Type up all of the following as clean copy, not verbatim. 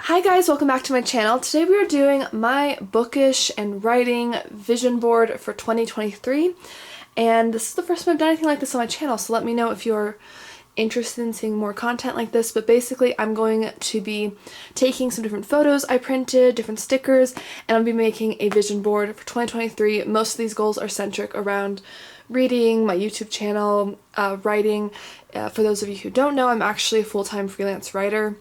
Hi guys, welcome back to my channel. Today we are doing my bookish and writing vision board for 2023, and this is the first time I've done anything like this on my channel, so let me know if you're interested in seeing more content like this. But basically I'm going to be taking some different photos I printed, different stickers, and I'll be making a vision board for 2023. Most of these goals are centric around reading, my YouTube channel, writing. For those of you who don't know, I'm actually a full-time freelance writer,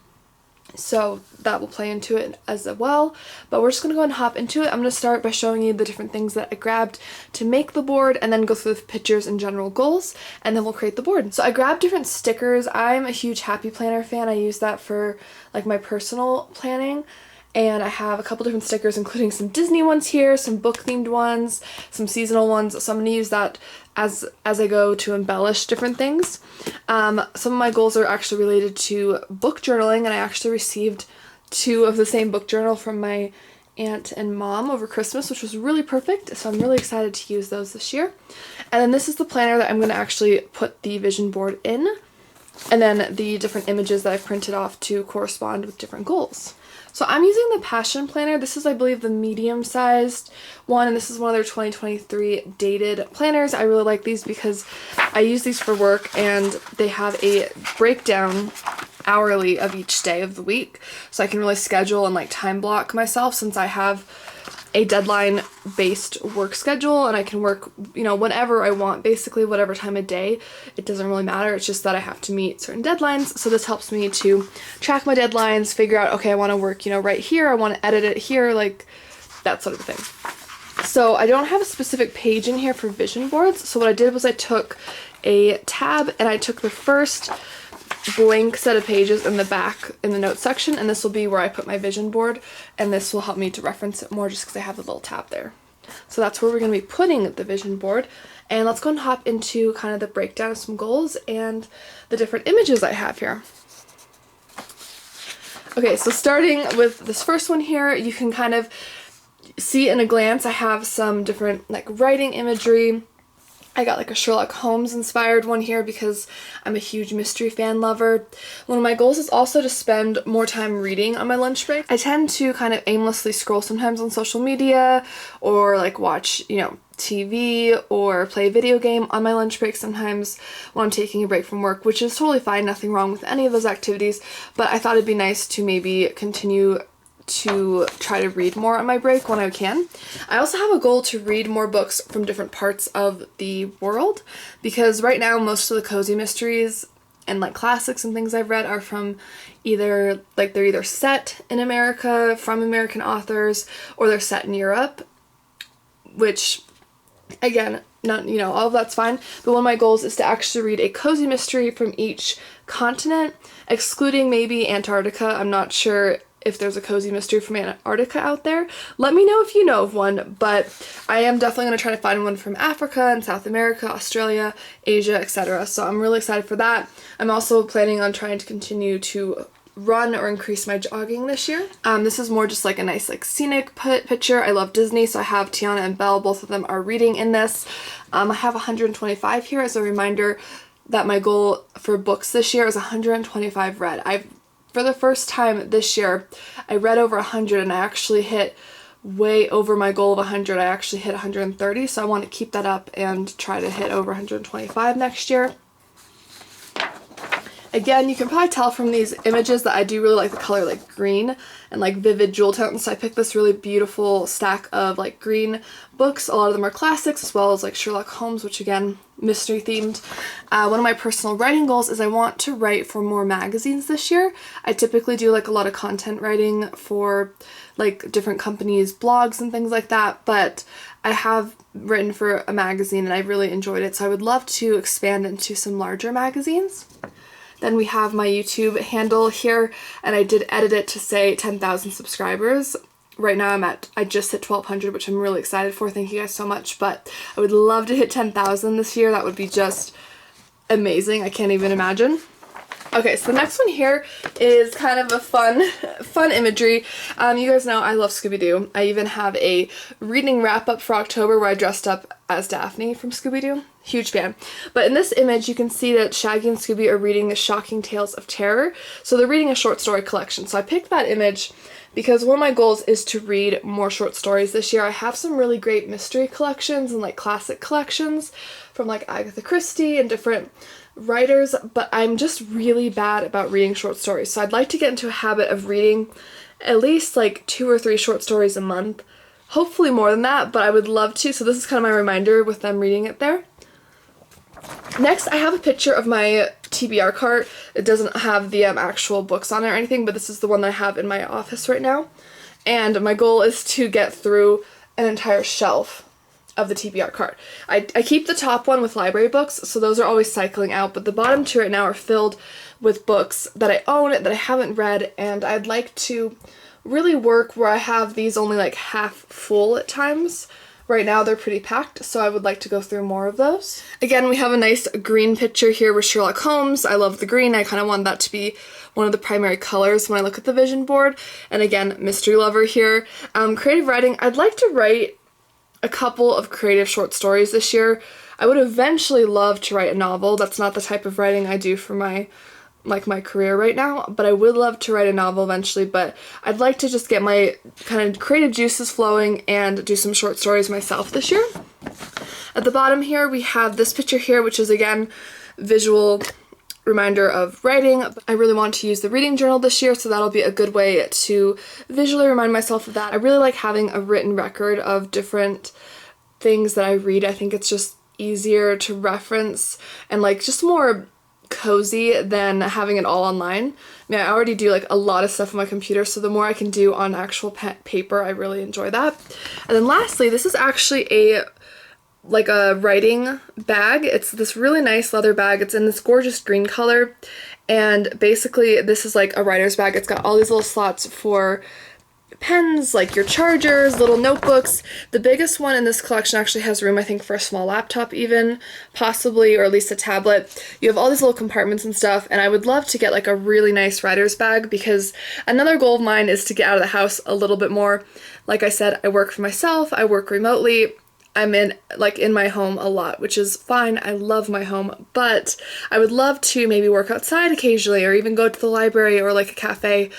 so that will play into it as well. But we're just going to go and hop into it. I'm going to start by showing you the different things that I grabbed to make the board, and then go through the pictures and general goals, and then we'll create the board. So I grabbed different stickers. I'm a huge Happy Planner fan. I use that for like my personal planning. And I have a couple different stickers, including some Disney ones here, some book-themed ones, some seasonal ones. So I'm going to use that as I go to embellish different things. Some of my goals are actually related to book journaling, and I actually received 2 of the same book journal from my aunt and mom over Christmas, which was really perfect. So I'm really excited to use those this year. And then this is the planner that I'm going to actually put the vision board in. And then the different images that I've printed off to correspond with different goals. So I'm using the Passion Planner. This is, I believe, the medium-sized one, and this is one of their 2023 dated planners. I really like these because I use these for work, and they have a breakdown hourly of each day of the week, so I can really schedule and like time block myself, since I have a deadline-based work schedule, and I can work, whenever I want, basically whatever time of day. It doesn't really matter. It's just that I have to meet certain deadlines, so this helps me to track my deadlines, figure out, okay, I want to work, right here, I want to edit it here, like that sort of thing. So I don't have a specific page in here for vision boards, so what I did was I took a tab and I took the first blank set of pages in the back in the notes section, and this will be where I put my vision board, and this will help me to reference it more just because I have the little tab there. So that's where we're going to be putting the vision board, and let's go and hop into kind of the breakdown of some goals and the different images I have here. Okay, so starting with this first one here, you can kind of see in a glance I have some different like writing imagery. I got like a Sherlock Holmes inspired one here because I'm a huge mystery fan lover. One of my goals is also to spend more time reading on my lunch break. I tend to kind of aimlessly scroll sometimes on social media, or like watch, TV, or play a video game on my lunch break sometimes when I'm taking a break from work, which is totally fine, nothing wrong with any of those activities, but I thought it'd be nice to maybe continue to try to read more on my break when I can. I also have a goal to read more books from different parts of the world, because right now most of the cozy mysteries and like classics and things I've read are from they're either set in America from American authors, or they're set in Europe, which again, not, all of that's fine, but one of my goals is to actually read a cozy mystery from each continent, excluding maybe Antarctica. I'm not sure if there's a cozy mystery from Antarctica out there. Let me know if you know of one, but I am definitely going to try to find one from Africa and South America, Australia, Asia, etc. So I'm really excited for that. I'm also planning on trying to continue to run or increase my jogging this year. This is more just like a nice like scenic picture. I love Disney, so I have Tiana and Belle, both of them are reading in this. I have 125 here as a reminder that my goal for books this year is 125 read. For the first time this year, I read over 100, and I actually hit way over my goal of 100. I actually hit 130, so I want to keep that up and try to hit over 125 next year. Again, you can probably tell from these images that I do really like the color like green and like vivid jewel tones, so I picked this really beautiful stack of like green books. A lot of them are classics, as well as like Sherlock Holmes, which again, mystery themed. One of my personal writing goals is I want to write for more magazines this year. I typically do like a lot of content writing for like different companies' blogs and things like that, but I have written for a magazine and I really enjoyed it, so I would love to expand into some larger magazines. Then we have my YouTube handle here, and I did edit it to say 10,000 subscribers. Right now I just hit 1,200, which I'm really excited for. Thank you guys so much, but I would love to hit 10,000 this year. That would be just amazing. I can't even imagine. Okay, so the next one here is kind of a fun imagery. You guys know I love Scooby-Doo. I even have a reading wrap-up for October where I dressed up as Daphne from Scooby-Doo. Huge fan. But in this image, you can see that Shaggy and Scooby are reading The Shocking Tales of Terror. So they're reading a short story collection. So I picked that image because one of my goals is to read more short stories this year. I have some really great mystery collections and like classic collections from like Agatha Christie and different writers, but I'm just really bad about reading short stories. So I'd like to get into a habit of reading at least like 2 or 3 short stories a month. Hopefully more than that, but I would love to. So this is kind of my reminder with them reading it there. Next, I have a picture of my TBR cart. It doesn't have the actual books on it or anything, but this is the one that I have in my office right now. And my goal is to get through an entire shelf of the TBR cart. I keep the top one with library books, so those are always cycling out, but the bottom 2 right now are filled with books that I own, that I haven't read, and I'd like to really work where I have these only like half full at times. Right now they're pretty packed, so I would like to go through more of those. Again, we have a nice green picture here with Sherlock Holmes. I love the green. I kind of want that to be one of the primary colors when I look at the vision board. And again, mystery lover here. Creative writing. I'd like to write a couple of creative short stories this year. I would eventually love to write a novel. That's not the type of writing I do for my career right now, but I would love to write a novel eventually. But I'd like to just get my kind of creative juices flowing and do some short stories myself this year. At the bottom here we have this picture here, which is again visual reminder of writing. I really want to use the reading journal this year, so that'll be a good way to visually remind myself of that. I really like having a written record of different things that I read. I think it's just easier to reference and like just more cozy than having it all online. I mean, I already do like a lot of stuff on my computer, so the more I can do on actual paper, I really enjoy that. And then lastly, this is actually a writing bag. It's this really nice leather bag. It's in this gorgeous green color, and basically this is like a writer's bag. It's got all these little slots for pens, like your chargers, little notebooks. The biggest one in this collection actually has room, I think, for a small laptop even, possibly, or at least a tablet. You have all these little compartments and stuff, and I would love to get like a really nice writer's bag, because another goal of mine is to get out of the house a little bit more. Like I said, I work for myself, I work remotely. I'm in my home a lot, which is fine. I love my home, but I would love to maybe work outside occasionally, or even go to the library or like a cafe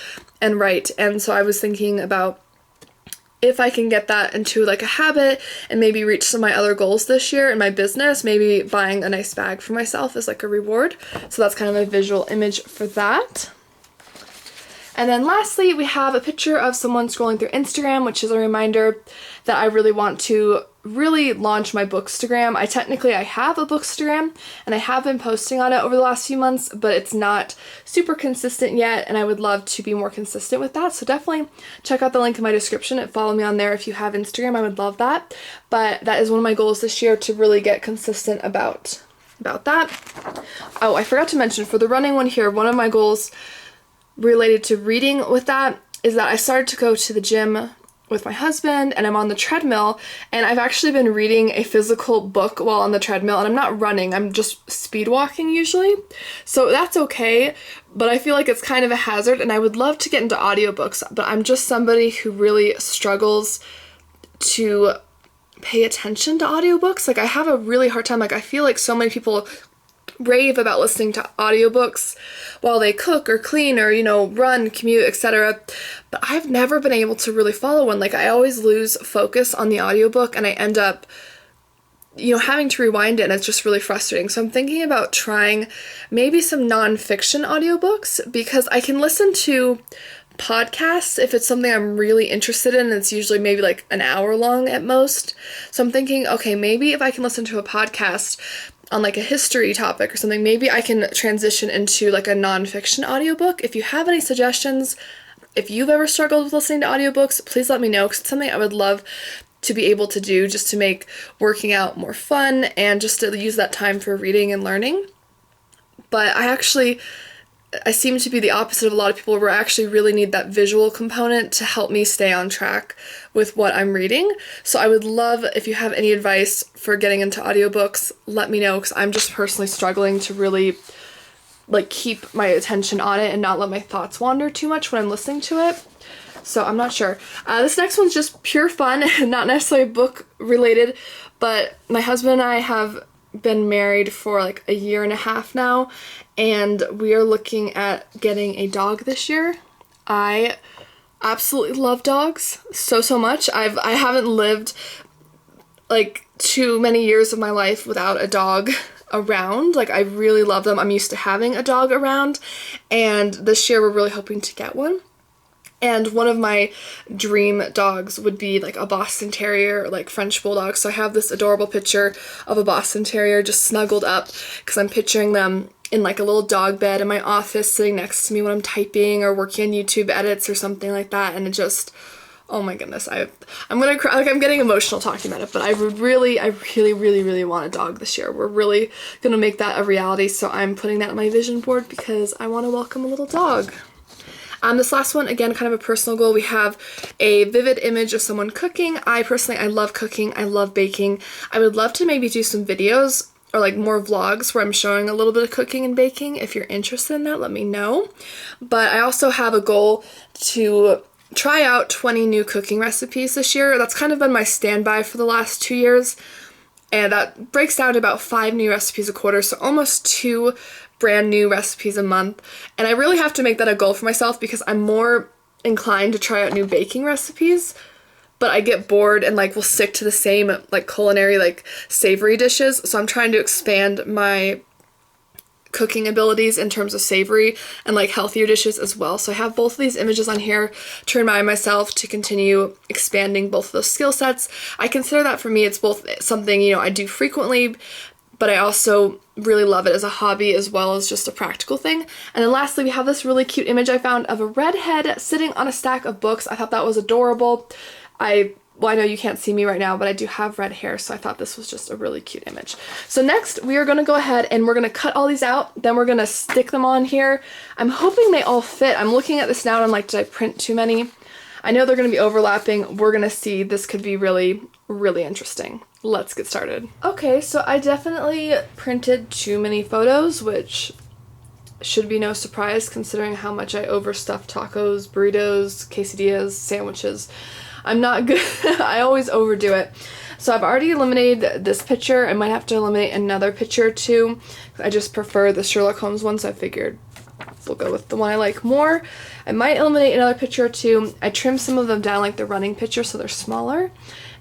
and write. And so I was thinking about if I can get that into like a habit and maybe reach some of my other goals this year in my business, maybe buying a nice bag for myself as like a reward. So that's kind of my visual image for that. And then lastly, we have a picture of someone scrolling through Instagram, which is a reminder that I really want to really launch my Bookstagram. I have a Bookstagram, and I have been posting on it over the last few months, but it's not super consistent yet, and I would love to be more consistent with that. So definitely check out the link in my description and follow me on there if you have Instagram. I would love that. But that is one of my goals this year, to really get consistent about that. Oh, I forgot to mention, for the running one here, one of my goals related to reading with that is that I started to go to the gym with my husband, and I'm on the treadmill, and I've actually been reading a physical book while on the treadmill, and I'm not running, I'm just speed walking usually. So that's okay, but I feel like it's kind of a hazard, and I would love to get into audiobooks, but I'm just somebody who really struggles to pay attention to audiobooks. Like, I have a really hard time. Like, I feel like so many people rave about listening to audiobooks while they cook or clean or, run, commute, etc. But I've never been able to really follow one. Like, I always lose focus on the audiobook, and I end up, having to rewind it, and it's just really frustrating. So I'm thinking about trying maybe some nonfiction audiobooks, because I can listen to podcasts if it's something I'm really interested in, and it's usually maybe like an hour long at most. So I'm thinking, okay, maybe if I can listen to a podcast on like a history topic or something, maybe I can transition into like a nonfiction audiobook. If you have any suggestions, if you've ever struggled with listening to audiobooks, please let me know, because it's something I would love to be able to do, just to make working out more fun and just to use that time for reading and learning. But I seem to be the opposite of a lot of people, where I actually really need that visual component to help me stay on track with what I'm reading. So I would love, if you have any advice for getting into audiobooks, let me know, because I'm just personally struggling to really keep my attention on it and not let my thoughts wander too much when I'm listening to it. So I'm not sure. This next one's just pure fun, not necessarily book related, but my husband and I have been married for like a year and a half now, and we are looking at getting a dog this year. I absolutely love dogs so much. I haven't lived like too many years of my life without a dog around. Like, I really love them. I'm used to having a dog around, and this year we're really hoping to get one. And one of my dream dogs would be like a Boston Terrier or like French Bulldog. So I have this adorable picture of a Boston Terrier just snuggled up because I'm picturing them in like a little dog bed in my office sitting next to me when I'm typing or working on YouTube edits or something like that. And it just, oh my goodness, I'm gonna cry. Like, I'm getting emotional talking about it, but I really want a dog this year. We're really gonna make that a reality. So I'm putting that on my vision board because I want to welcome a little dog. This last one, again, kind of a personal goal. We have a vivid image of someone cooking. I love cooking. I love baking. I would love to maybe do some videos or like more vlogs where I'm showing a little bit of cooking and baking. If you're interested in that, let me know. But I also have a goal to try out 20 new cooking recipes this year. That's kind of been my standby for the last 2 years. And that breaks down to about 5 new recipes a quarter, so almost 2 brand new recipes a month. And I really have to make that a goal for myself because I'm more inclined to try out new baking recipes, but I get bored and like will stick to the same like culinary, like savory dishes. So I'm trying to expand my cooking abilities in terms of savory and like healthier dishes as well. So I have both of these images on here to remind myself to continue expanding both of those skill sets. I consider that for me, it's both something, you know, I do frequently, but I also really love it as a hobby as well as just a practical thing. And then lastly, we have this really cute image I found of a redhead sitting on a stack of books. I thought that was adorable. Well, I know you can't see me right now, but I do have red hair, so I thought this was just a really cute image. So next, we are going to go ahead and we're going to cut all these out, then we're going to stick them on here. I'm hoping they all fit. I'm looking at this now and I'm like, did I print too many? I know they're going to be overlapping. We're going to see. This could be really interesting. Let's get started. Okay, so I definitely printed too many photos, which should be no surprise considering how much I overstuff tacos, burritos, quesadillas, sandwiches. I'm not good. I always overdo it. So I've already eliminated this picture. I might have to eliminate another picture too. I just prefer the Sherlock Holmes one, so I figured we'll go with the one I like more. I might eliminate another picture or two. I trimmed some of them down like the running picture so they're smaller.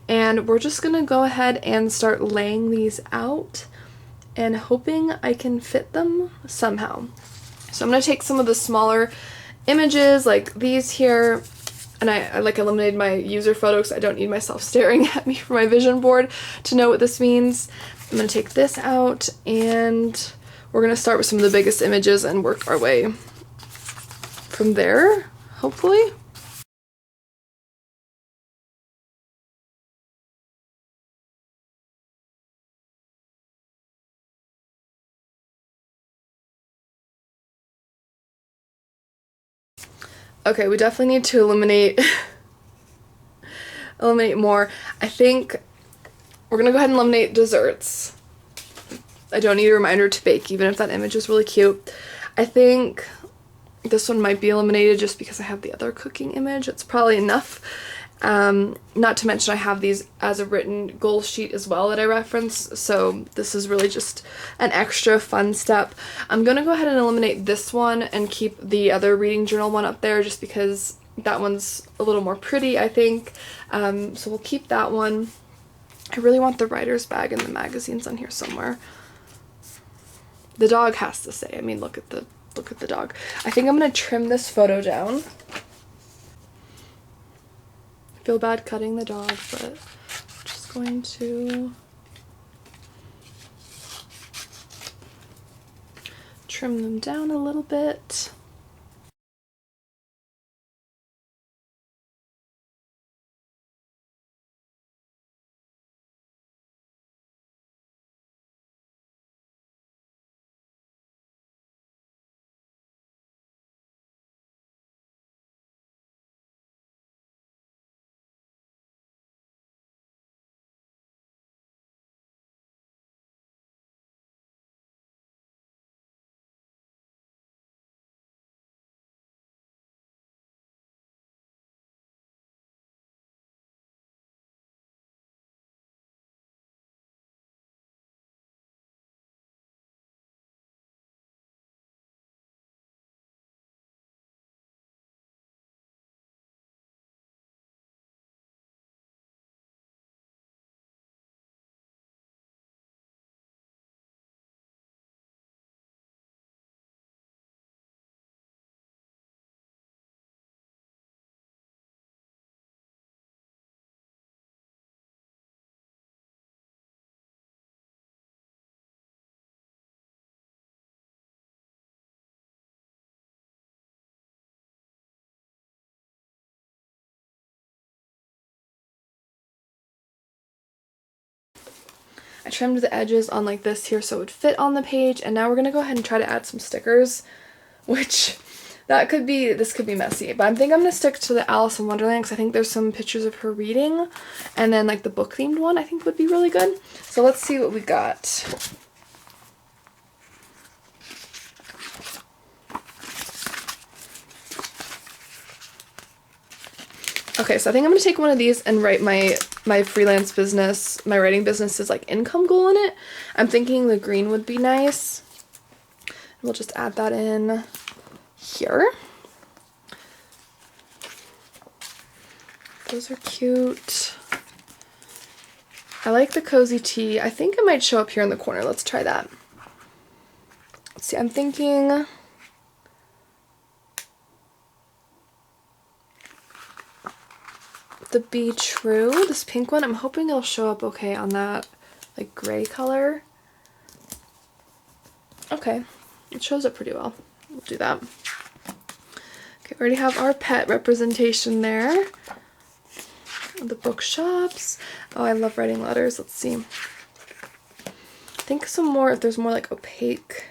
And we're just gonna go ahead and start laying these out and hoping I can fit them somehow. So I'm gonna take some of the smaller images like these here, and I like eliminated my user photo because I don't need myself staring at me for my vision board to know what this means. I'm gonna take this out and we're gonna start with some of the biggest images and work our way from there, hopefully. Okay, we definitely need to eliminate more. I think we're gonna go ahead and eliminate desserts. I don't need a reminder to bake, even if that image is really cute. I think this one might be eliminated just because I have the other cooking image. It's probably enough. Not to mention I have these as a written goal sheet as well that I reference, so this is really just an extra fun step. I'm gonna go ahead and eliminate this one and keep the other reading journal one up there just because that one's a little more pretty, I think. So we'll keep that one. I really want the writer's bag and the magazines on here somewhere. The dog has to say. I mean, look at the dog. I think I'm gonna trim this photo down. I feel bad cutting the dog, but I'm just going to trim them down a little bit. I trimmed the edges on like this here so it would fit on the page, and now we're gonna go ahead and try to add some stickers, which this could be messy, but I think I'm gonna stick to the Alice in Wonderland because I think there's some pictures of her reading, and then like the book themed one I think would be really good. So let's see what we got. Okay, so I think I'm gonna take one of these and write my freelance business, my writing business's like income goal in it. I'm thinking the green would be nice. We'll just add that in here. Those are cute. I like the cozy tea. I think it might show up here in the corner. Let's try that. Let's see, I'm thinking the Be True, this pink one, I'm hoping it'll show up okay on that like gray color. Okay, it shows up pretty well. We'll do that. Okay, we already have our pet representation there. The bookshops. Oh, I love writing letters. Let's see. I think some more, if there's more like opaque.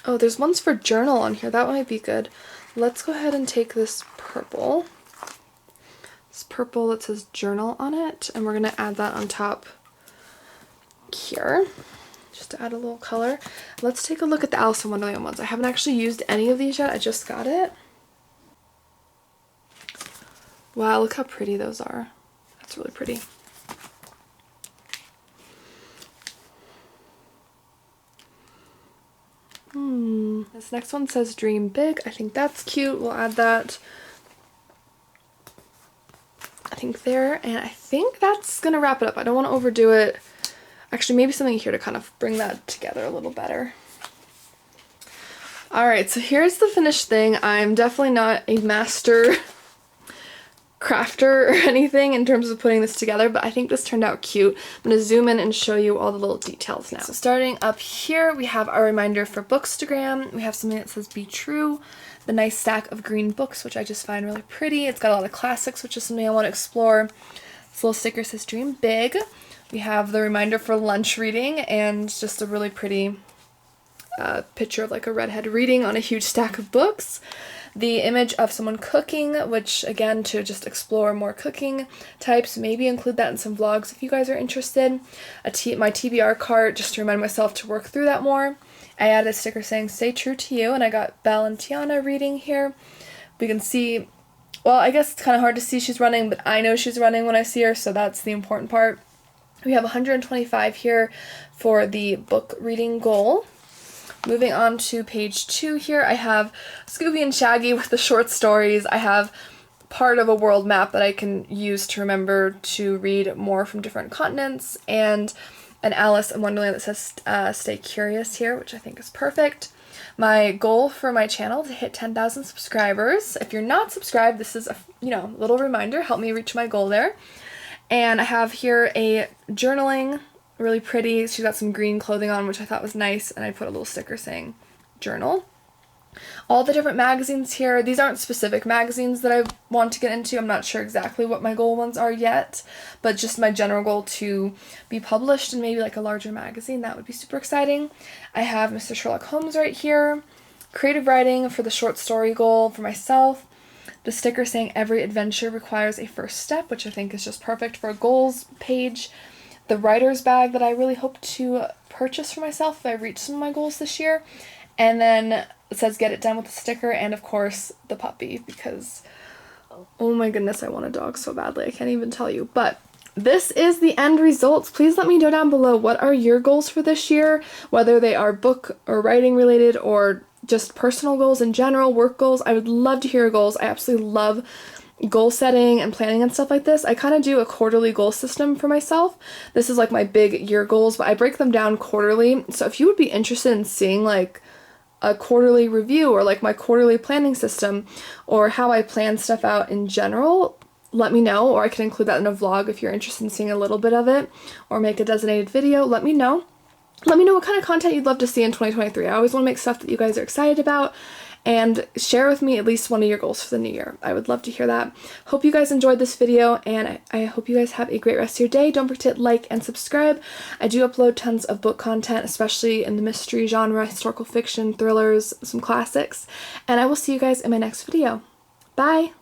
Oh, there's ones for journal on here. That might be good. Let's go ahead and take this purple. This purple that says journal on it, and we're going to add that on top here, just to add a little color. Let's take a look at the Alice in Wonderland ones. I haven't actually used any of these yet. I just got it. Wow, look how pretty those are. That's really pretty. This next one says Dream Big. I think that's cute. We'll add that, I think, there, and I think that's gonna wrap it up. I don't want to overdo it. Actually, maybe something here to kind of bring that together a little better. Alright, so here's the finished thing. I'm definitely not a master crafter or anything in terms of putting this together, but I think this turned out cute. I'm going to zoom in and show you all the little details now. So starting up here, we have our reminder for Bookstagram. We have something that says Be True, the nice stack of green books, which I just find really pretty. It's got a lot of classics, which is something I want to explore. This little sticker says Dream Big. We have the reminder for lunch reading, and just a really pretty picture of like a redhead reading on a huge stack of books. The image of someone cooking, which again, to just explore more cooking types, maybe include that in some vlogs if you guys are interested. My TBR cart, just to remind myself to work through that more. I added a sticker saying Stay True to You, and I got Belle and Tiana reading here. We can see, well, I guess it's kind of hard to see she's running, but I know she's running when I see her, so that's the important part. We have 125 here for the book reading goal. Moving on to page 2 here, I have Scooby and Shaggy with the short stories. I have part of a world map that I can use to remember to read more from different continents, and an Alice in Wonderland that says Stay Curious here, which I think is perfect. My goal for my channel to hit 10,000 subscribers. If you're not subscribed, this is a little reminder. Help me reach my goal there. And I have here a journaling, really pretty. She's got some green clothing on, which I thought was nice, and I put a little sticker saying journal. All the different magazines here, these aren't specific magazines that I want to get into. I'm not sure exactly what my goal ones are yet, but just my general goal to be published in maybe like a larger magazine. That would be super exciting. I have Mr. Sherlock Holmes right here. Creative writing for the short story goal for myself. The sticker saying every adventure requires a first step, which I think is just perfect for a goals page. The writer's bag that I really hope to purchase for myself if I reach some of my goals this year. And then it says Get It Done with a sticker, and of course the puppy, because oh my goodness, I want a dog so badly. I can't even tell you. But this is the end results. Please let me know down below, what are your goals for this year, whether they are book or writing related or just personal goals in general, work goals. I would love to hear your goals. I absolutely love goal setting and planning and stuff like this. I kind of do a quarterly goal system for myself. This is like my big year goals, but I break them down quarterly. So if you would be interested in seeing like a quarterly review or like my quarterly planning system or how I plan stuff out in general, let me know, or I can include that in a vlog if you're interested in seeing a little bit of it, or make a designated video. Let me know. Let me know what kind of content you'd love to see in 2023. I always want to make stuff that you guys are excited about, and share with me at least one of your goals for the new year. I would love to hear that. Hope you guys enjoyed this video, and I hope you guys have a great rest of your day. Don't forget to like and subscribe. I do upload tons of book content, especially in the mystery genre, historical fiction, thrillers, some classics, and I will see you guys in my next video. Bye!